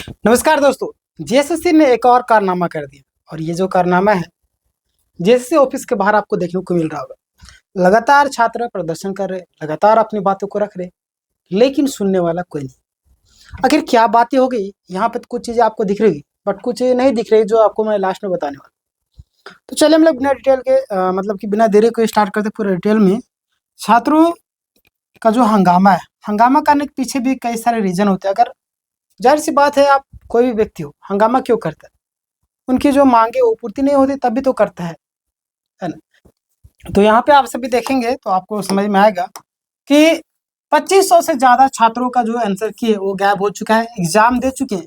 नमस्कार दोस्तों। जेएसएससी ने एक और कारनामा कर दिया और ये जो कारनामा है जेएसएससी ऑफिस के बाहर आपको देखने को मिल रहा होगा। लगातार छात्र प्रदर्शन कर रहे, लगातार अपनी बातों को रख रहे, लेकिन सुनने वाला कोई नहीं। आखिर क्या बातें हो गई यहाँ पे? तो कुछ चीजें आपको दिख रही बट कुछ नहीं दिख रही जो आपको मैं लास्ट में बताने वाला। तो चलिए हम लोग बिना डिटेल के मतलब कि बिना देरी को स्टार्ट करते पूरे डिटेल में। छात्रों का जो हंगामा है, हंगामा करने के पीछे भी कई सारे रीजन होते हैं। अगर जाहिर सी बात है, आप कोई भी व्यक्ति हो, हंगामा क्यों करता है? उनकी जो मांगे वो पूर्ति नहीं होती तभी तो करता है ना? तो यहाँ पे आप सभी देखेंगे तो आपको समझ में आएगा कि 2500 से ज़्यादा छात्रों का जो आंसर की है वो गायब हो चुका है। एग्जाम दे चुके हैं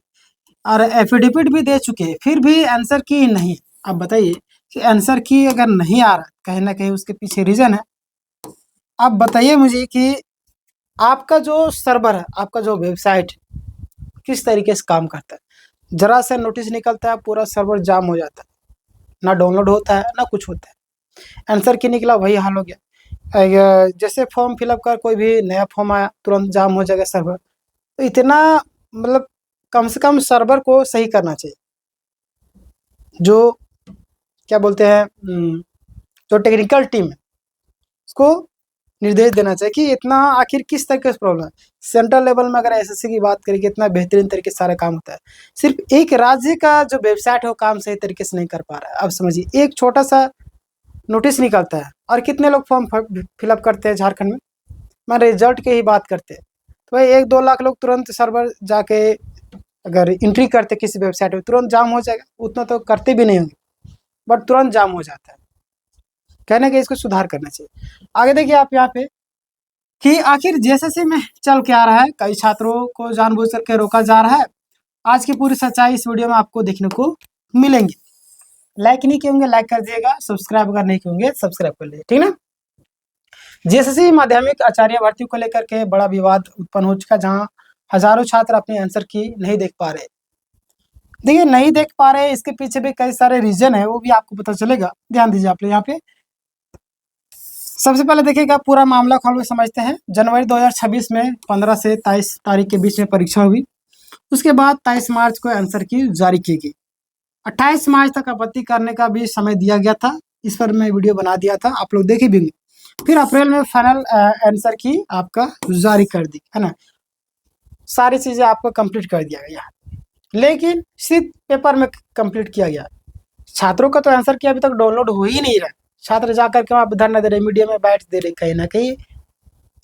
और एफिडेविट भी दे चुके हैं, फिर भी आंसर की नहीं। आप बताइए कि आंसर की अगर नहीं आ रहा, कहीं ना कहीं उसके पीछे रीजन है। आप बताइए मुझे कि आपका जो सर्वर है, आपका जो वेबसाइट किस तरीके से काम करता है। जरा सा नोटिस निकलता है पूरा सर्वर जाम हो जाता है, ना डाउनलोड होता है ना कुछ होता है। आंसर की निकला वही हाल हो गया। जैसे फॉर्म फिलअप कर कोई भी नया फॉर्म आया तुरंत जाम हो जाएगा सर्वर। तो इतना मतलब कम से कम सर्वर को सही करना चाहिए। जो क्या बोलते हैं जो टेक्निकल टीम है उसको निर्देश देना चाहिए कि इतना आखिर किस तरीके से प्रॉब्लम है। सेंट्रल लेवल में अगर एसएससी की बात करें कि इतना बेहतरीन तरीके से सारा काम होता है, सिर्फ एक राज्य का जो वेबसाइट है वो काम सही तरीके से नहीं कर पा रहा है। अब समझिए एक छोटा सा नोटिस निकलता है और कितने लोग फॉर्म फिलअप करते हैं झारखंड में। मैं रिजल्ट की ही बात करते हैं तो भाई 1-2 लाख लोग तुरंत सर्वर जाके अगर एंट्री करते किसी वेबसाइट में तुरंत जाम हो जाएगा। उतना तो करते भी नहीं होंगे बट तुरंत जाम हो जाता है। कहने के इसको सुधार करना चाहिए। आगे देखिए आप यहाँ पे कि आखिर जेएसएससी में चल क्या रहा है। कई छात्रों को जानबूझ करके रोका जा रहा है। आज की पूरी सच्चाई इस वीडियो में आपको देखने को मिलेंगी। लाइक नहीं किए होंगे लाइक कर दिएगा, सब्सक्राइब अगर नहीं किए होंगे सब्सक्राइब कर लीजिए, ठीक ना। जेएसएससी माध्यमिक आचार्य भर्ती को लेकर के बड़ा विवाद उत्पन्न हो चुका, जहां हजारों छात्र अपने आंसर की नहीं देख पा रहे। देखिए नहीं देख पा रहे, इसके पीछे भी कई सारे रीजन है, वो भी आपको पता चलेगा। ध्यान दीजिए आप यहाँ पे। सबसे पहले देखिएगा पूरा मामला खोल के समझते हैं। जनवरी 2026 में 15 से 23 तारीख के बीच में परीक्षा हुई। उसके बाद 23 मार्च को आंसर की जारी की गई। 28 मार्च तक आपत्ति करने का भी समय दिया गया था। इस पर मैं वीडियो बना दिया था, आप लोग देखे भी होंगे। फिर अप्रैल में फाइनल आंसर की आपका जारी कर दी, है ना। सारी चीजें आपको कंप्लीट कर दिया गया, लेकिन सिर्फ पेपर में कंप्लीट किया गया। छात्रों का तो आंसर की अभी तक डाउनलोड हो ही नहीं रहा। छात्र जाकर के वहाँ धरना दे रहे, मीडिया में बैठ दे रहे, कहीं ना कहीं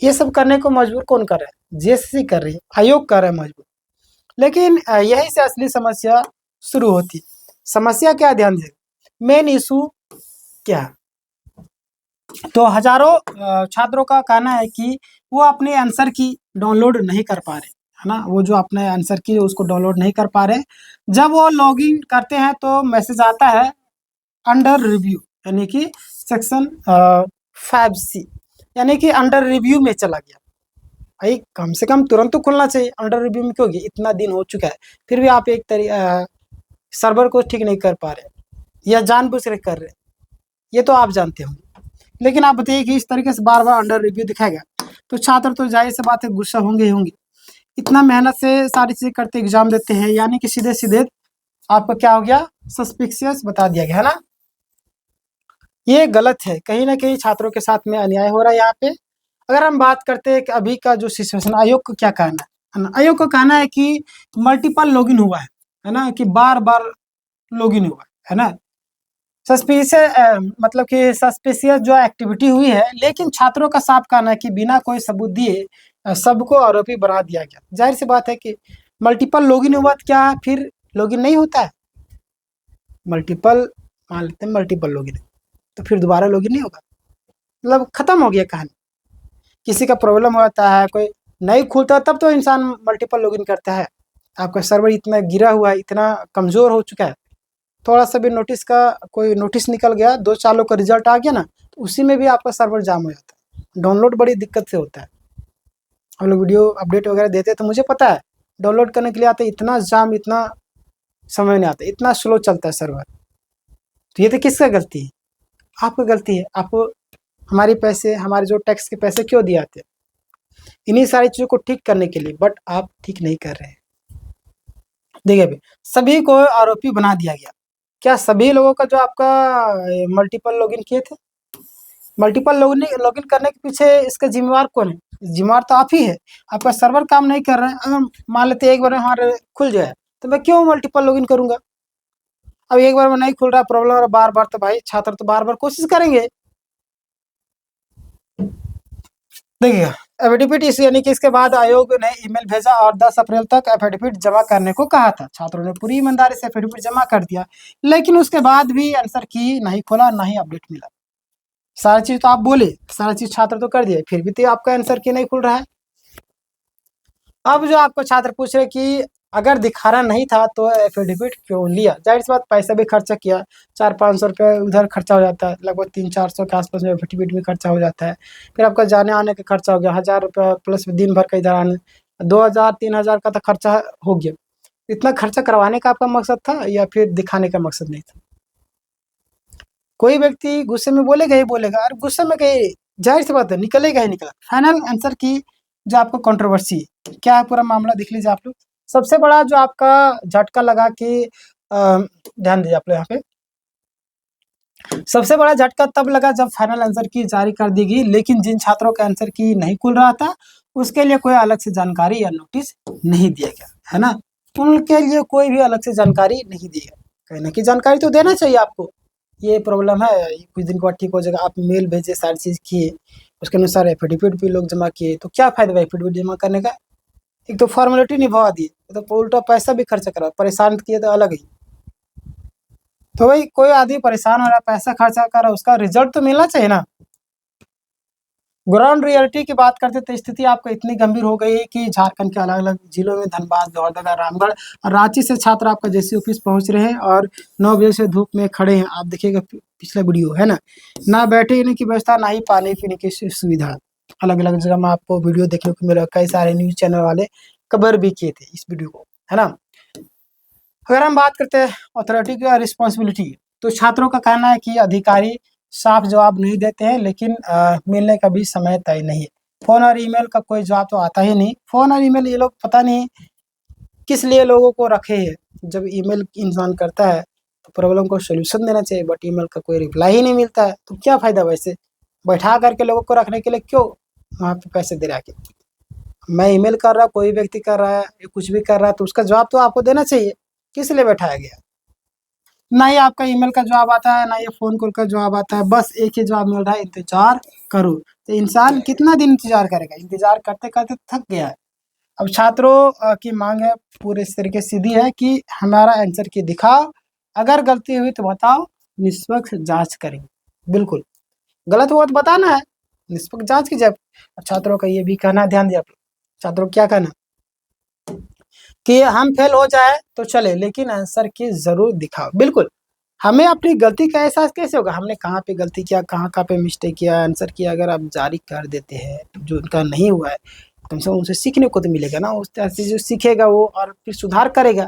ये सब करने को मजबूर कौन कर रहा है? जेएसएससी कर रही है, आयोग कर रहा है मजबूर। लेकिन यही से असली समस्या शुरू होती। समस्या क्या? ध्यान दीजिए, मेन इशू क्या है। तो हजारों छात्रों का कहना है कि वो अपने आंसर की डाउनलोड नहीं कर पा रहे, है ना। वो जो अपने आंसर की उसको डाउनलोड नहीं कर पा रहे। जब वो लॉगिन करते हैं तो मैसेज आता है अंडर रिव्यू, यानी कि सेक्शन 5C, यानी कि अंडर रिव्यू में चला गया। भाई कम से कम तुरंत तो खुलना चाहिए, अंडर रिव्यू में क्यों गया? इतना दिन हो चुका है फिर भी आप एक सर्वर को ठीक नहीं कर पा रहे या जानबूझ कर कर रहे, ये तो आप जानते होंगे। लेकिन आप बताइए कि इस तरीके से बार बार अंडर रिव्यू दिखाएगा तो छात्र तो जाहिर सी बात है गुस्सा होंगे ही होंगे। इतना मेहनत से सारी चीजें करते एग्जाम देते हैं, यानी कि सीधे सीधे आपको क्या हो गया? सस्पिशियस बता दिया गया, है ना। ये गलत है, कहीं ना कहीं छात्रों के साथ में अन्याय हो रहा है यहाँ पे। अगर हम बात करते हैं कि अभी का जो सिचुएशन, आयोग को क्या कहना है ना। आयोग को कहना है कि मल्टीपल लॉगिन हुआ है ना, कि बार बार लॉगिन हुआ है ना। सस्पिशियस मतलब कि सस्पिशियस जो एक्टिविटी हुई है, लेकिन छात्रों का साफ कहना है कि बिना कोई सबूत दिए सबको आरोपी बना दिया गया। जाहिर सी बात है कि मल्टीपल लॉगिन हुआ तो क्या फिर लॉगिन नहीं होता है? मल्टीपल मान लेते हैं, मल्टीपल लॉगिन तो फिर दोबारा लॉगिन नहीं होगा, मतलब खत्म हो गया कहानी। किसी का प्रॉब्लम होता है, कोई नहीं खुलता तब तो इंसान मल्टीपल लॉगिन करता है। आपका सर्वर इतना गिरा हुआ है, इतना कमज़ोर हो चुका है, थोड़ा सा भी नोटिस का कोई नोटिस निकल गया, 2 सालों का रिजल्ट आ गया ना, तो उसी में भी आपका सर्वर जाम हो जाता है। डाउनलोड बड़ी दिक्कत से होता है। हम लोग वीडियो अपडेट वगैरह देते हैं तो मुझे पता है, डाउनलोड करने के लिए आते इतना जाम, इतना समय नहीं आता, इतना स्लो चलता है सर्वर। तो ये तो किसका गलती है? आपका गलती है। आपको हमारे पैसे, हमारे जो टैक्स के पैसे क्यों दिए आते हैं इन्हीं सारी चीज़ों को ठीक करने के लिए, बट आप ठीक नहीं कर रहे हैं। देखिए अभी सभी को आरोपी बना दिया गया। क्या सभी लोगों का जो आपका मल्टीपल लॉगिन किए थे, मल्टीपल लॉगिन लॉगिन करने के पीछे इसका जिम्मेवार कौन है? जिम्मेवार तो आप ही है। आपका सर्वर काम नहीं कर रहा है, अगर मान लेते एक बार हमारे खुल जाए तो मैं क्यों मल्टीपल लॉगिन करूंगा? अब एक बार में नहीं खुल रहा प्रॉब्लम, और बार बार, तो भाई छात्र तो बार बार कोशिश करेंगे। देखिए एफिडेविट इस यानी कि इसके बाद आयोग ने ईमेल भेजा और 10 अप्रैल तक एफिडेविट जमा करने को कहा था। छात्रों ने पूरी ईमानदारी से एफिडेविट जमा कर दिया, लेकिन उसके बाद भी आंसर की नहीं खोला, ना ही अपडेट मिला। सारी चीज तो आप बोले, सारी चीज छात्र तो कर दिए, फिर भी तो आपका आंसर की नहीं खुल रहा है। अब जो आपको छात्र पूछ रहे कि अगर दिखाना नहीं था तो एफिडेविट क्यों लिया? जाहिर सी बात, पैसा भी खर्चा किया, 400-500 रुपये उधर खर्चा हो जाता है, लगभग 300-400 के आसपास में एफिडेविट भी खर्चा हो जाता है। फिर आपका जाने आने का खर्चा हो गया 1000 रुपये, प्लस दिन भर का इधर आने 2000-3000 का तो खर्चा हो गया। इतना खर्चा करवाने का आपका मकसद था या फिर दिखाने का मकसद नहीं था? कोई व्यक्ति गुस्से में बोलेगा ही बोलेगा, और गुस्से में कहीं जाहिर सी बात है निकलेगा ही निकला। फाइनल आंसर की जो आपको कंट्रोवर्सी क्या है, पूरा मामला देख लीजिए आप लोग। सबसे बड़ा जो आपका झटका लगा कि ध्यान दीजिए आप लोग यहाँ पे, सबसे बड़ा झटका तब लगा जब फाइनल आंसर की जारी कर दी गई, लेकिन जिन छात्रों का आंसर की नहीं खुल रहा था उसके लिए कोई अलग से जानकारी या नोटिस नहीं दिया गया, है ना। उनके लिए कोई भी अलग से जानकारी नहीं दी गई। कहीं ना कहीं जानकारी तो देना चाहिए आपको, ये प्रॉब्लम है, ये कुछ दिन के बाद ठीक हो जाएगा। आप मेल भेजे, सारी चीज़ किए, उसके अनुसार एफिडेविट भी लोग जमा किए, तो क्या फायदा हुआ एफिडेविट जमा करने का? एक तो फॉर्मेलिटी निभा दी, तो उल्टा पैसा भी खर्च करा, परेशान किए तो अलग ही। तो भाई कोई आदमी परेशान हो रहा है, पैसा खर्चा कर रहा है, उसका रिजल्ट तो मिलना चाहिए ना। ग्राउंड रियलिटी की बात करते तो स्थिति आपको इतनी गंभीर हो गई है कि झारखंड के अलग अलग जिलों में धनबाद, लोहरदगा, रामगढ़ और रांची से छात्र आपका जेसी ऑफिस पहुंच रहे हैं और 9 बजे से धूप में खड़े हैं। आप देखिएगा पिछला वीडियो, है ना बैठने की व्यवस्था, ना ही पानी पीने की सुविधा। अलग अलग जगह में आपको वीडियो देखने को मिला, कई सारे न्यूज चैनल वाले कवर भी किए थे इस वीडियो को, है ना। अगर हम बात करते हैं अथॉरिटी की रिस्पॉन्सिबिलिटी, तो छात्रों का कहना है कि अधिकारी साफ जवाब नहीं देते हैं, लेकिन मिलने का भी समय तय नहीं है। फ़ोन और ईमेल का कोई जवाब तो आता ही नहीं। फ़ोन और ईमेल ये लोग पता नहीं किस लिए लोगों को रखे हैं। जब ईमेल इंसान करता है तो प्रॉब्लम को सोल्यूशन देना चाहिए, बट ईमेल का कोई रिप्लाई ही नहीं मिलता है, तो क्या फ़ायदा वैसे बैठा करके लोगों को रखने के लिए? क्यों वहाँ पे पैसे दे रहा है? मैं ईमेल कर रहा, कोई व्यक्ति कर रहा है या कुछ भी कर रहा है, तो उसका जवाब तो आपको देना चाहिए। किस लिए बैठाया गया? ना ही आपका ईमेल का जवाब आता है, ना ही फ़ोन कॉल का जवाब आता है, बस एक ही जवाब मिल रहा है, इंतज़ार करो। तो इंसान कितना दिन इंतज़ार करेगा? इंतज़ार करते-करते थक गया है। अब छात्रों की माँग है पूरे इस तरीके से सीधी है कि हमारा आंसर की दिखाओ, अगर गलती हुई तो बताओ, निष्पक्ष जाँच करेंगे। बिल्कुल, गलत हुआ तो बताना है, निष्पक्ष जाँच कीजिए। अब छात्रों का ये भी कहना है, ध्यान दिया आप लोग, छात्रों को क्या कहना कि हम फेल हो जाए तो चले, लेकिन आंसर की ज़रूर दिखाओ। बिल्कुल, हमें अपनी गलती का एहसास कैसे होगा? हमने कहाँ पे गलती किया, कहाँ-कहाँ पे मिस्टेक किया, आंसर किया, अगर आप जारी कर देते हैं, जो उनका नहीं हुआ है, कम से कम उनसे सीखने को तो मिलेगा ना। उस तरह से जो सीखेगा वो और फिर सुधार करेगा।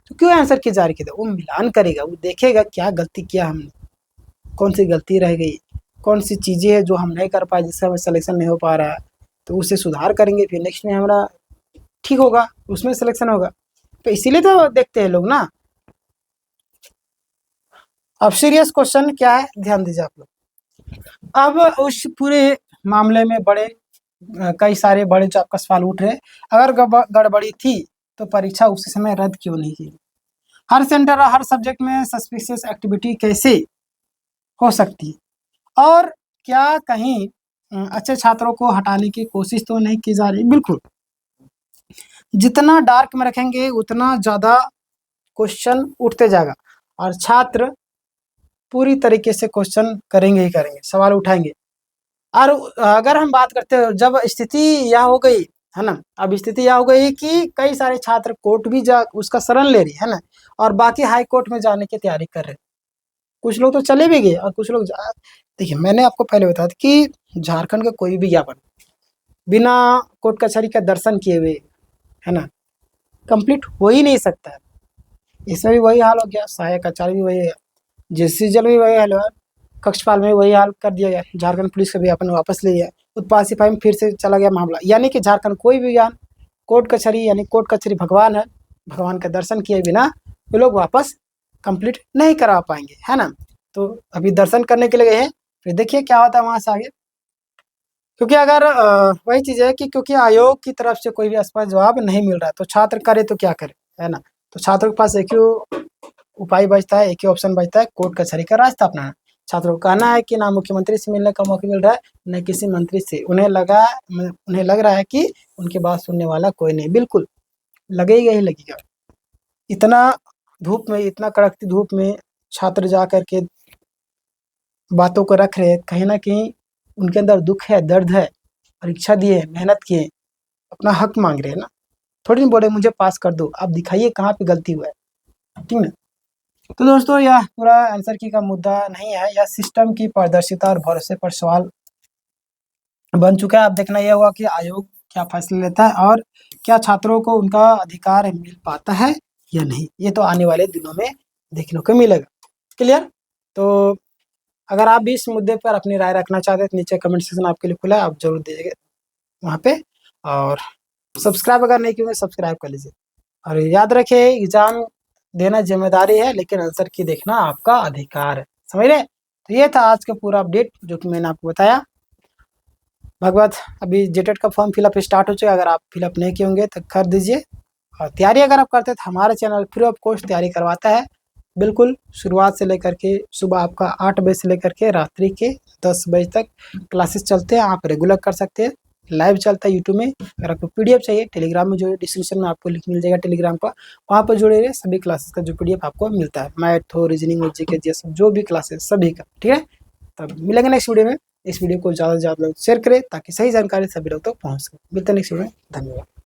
तो क्यों आंसर की जारी की? वो मिलान करेगा, वो देखेगा क्या गलती किया हमने, कौन सी गलती रह गई, कौन सी चीज़ें हैं जो हम नहीं कर पाए, जिससे हमें सिलेक्शन नहीं हो पा रहा है, तो उसे सुधार करेंगे, फिर नेक्स्ट में हमारा ठीक होगा, उसमें सिलेक्शन होगा। तो इसीलिए तो देखते हैं लोग ना। अब सीरियस क्वेश्चन क्या है, ध्यान दीजिए आप लोग। अब उस पूरे मामले में कई सारे बड़े जो आपका सवाल उठ रहे, अगर गड़बड़ी थी तो परीक्षा उसी समय रद्द क्यों नहीं की? हर सेंटर और हर सब्जेक्ट में सस्पिशियस एक्टिविटी कैसे हो सकती है? और क्या कहीं अच्छे छात्रों को हटाने की कोशिश तो नहीं की जा रही? बिल्कुल, जितना डार्क में रखेंगे उतना ज़्यादा क्वेश्चन उठते जाएगा, और छात्र पूरी तरीके से क्वेश्चन करेंगे ही करेंगे, सवाल उठाएंगे। और अगर हम बात करते हैं, जब स्थिति यह हो गई, है ना, अब स्थिति यह हो गई कि कई सारे छात्र कोर्ट भी जा उसका शरण ले रही है ना, और बाकी हाई कोर्ट में जाने की तैयारी कर रहे हैं। कुछ लोग तो चले भी गए और कुछ लोग देखिए, मैंने आपको पहले बताया था कि झारखंड का कोई भी विज्ञापन बिना कोर्ट कचहरी का दर्शन किए हुए, है ना, कंप्लीट हो ही नहीं सकता है। इसमें भी वही हाल हो गया, सहायक आचार्य भी वही है, जल भी वही हाल हुआ, कक्षपाल में वही हाल कर दिया गया। झारखंड पुलिस का विज्ञापन वापस ले लिया, उत्पाद सिपाही में फिर से चला गया मामला। यानी कि झारखंड कोई भी ज्ञान कोर्ट कचहरी, यानी कोर्ट कचहरी भगवान है, भगवान का दर्शन किए बिना वो लोग वापस कंप्लीट नहीं करा पाएंगे, है ना। तो अभी दर्शन करने के लिए गए हैं, फिर देखिए क्या होता है वहाँ से आगे। क्योंकि अगर वही चीज़ है कि क्योंकि आयोग की तरफ से कोई भी स्पष्ट जवाब नहीं मिल रहा है, तो छात्र करे तो क्या करे, है ना। तो छात्रों के पास एक ही उपाय बचता है, एक ही ऑप्शन बचता है, कोर्ट कचहरी का रास्ता अपनाना। छात्रों को कहना है कि ना मुख्यमंत्री से मिलने का मौका मिल रहा है, न किसी मंत्री से। उन्हें लग रहा है कि उनकी बात सुनने वाला कोई नहीं। बिल्कुल लगेगा ही लगेगा। इतना धूप में, इतना कड़कती धूप में छात्र जा कर के बातों को रख रहे हैं, कहीं ना कहीं उनके अंदर दुख है, दर्द है, परीक्षा दिए, मेहनत किए, अपना हक मांग रहे हैं ना। थोड़ी नहीं बोले मुझे पास कर दो, आप दिखाइए कहाँ पे गलती हुआ है, ठीक ना। तो दोस्तों यह पूरा आंसर की का मुद्दा नहीं है, यह सिस्टम की पारदर्शिता और भरोसे पर सवाल बन चुका है। अब देखना यह होगा कि आयोग क्या फैसला लेता है और क्या छात्रों को उनका अधिकार मिल पाता है या नहीं। ये तो आने वाले दिनों में देखने को मिलेगा। क्लियर। तो अगर आप भी इस मुद्दे पर अपनी राय रखना चाहते हैं तो नीचे कमेंट सेक्शन आपके लिए खुला है, आप जरूर दीजिएगा वहाँ पे। और सब्सक्राइब अगर नहीं किए तो सब्सक्राइब कर लीजिए। और याद रखिए एग्जाम देना जिम्मेदारी है, लेकिन आंसर की देखना आपका अधिकार है। समझ रहे। तो ये था आज का पूरा अपडेट जो कि मैंने आपको बताया। भगवत अभी जेटेट का फॉर्म फिलअप स्टार्ट हो चुका है, अगर आप फिलअप नहीं किए होंगे तो कर दीजिए। और तैयारी अगर आप करते हैं तो हमारा चैनल फ्री ऑफ कॉस्ट तैयारी करवाता है। बिल्कुल शुरुआत से लेकर के सुबह आपका 8 बजे से लेकर के रात्रि के 10 बजे तक क्लासेस चलते हैं। आप रेगुलर कर सकते हैं, लाइव चलता है यूट्यूब में। अगर आपको पीडीएफ चाहिए टेलीग्राम में जो डिस्क्रिप्शन में आपको लिंक मिल जाएगा टेलीग्राम का, वहाँ पर जुड़े रहिए। सभी क्लासेस का जो पीडीएफ आपको मिलता है, मैथ हो, रीजनिंग हो, जीके जीएस जो भी क्लासेस सभी का, ठीक है। तब मिलेंगे नेक्स्ट वीडियो में। इस वीडियो को ज़्यादा से ज़्यादा लोग शेयर करें ताकि सही जानकारी सभी लोग तक पहुँच सके। मिलते हैं नेक्स्ट वीडियो में। धन्यवाद।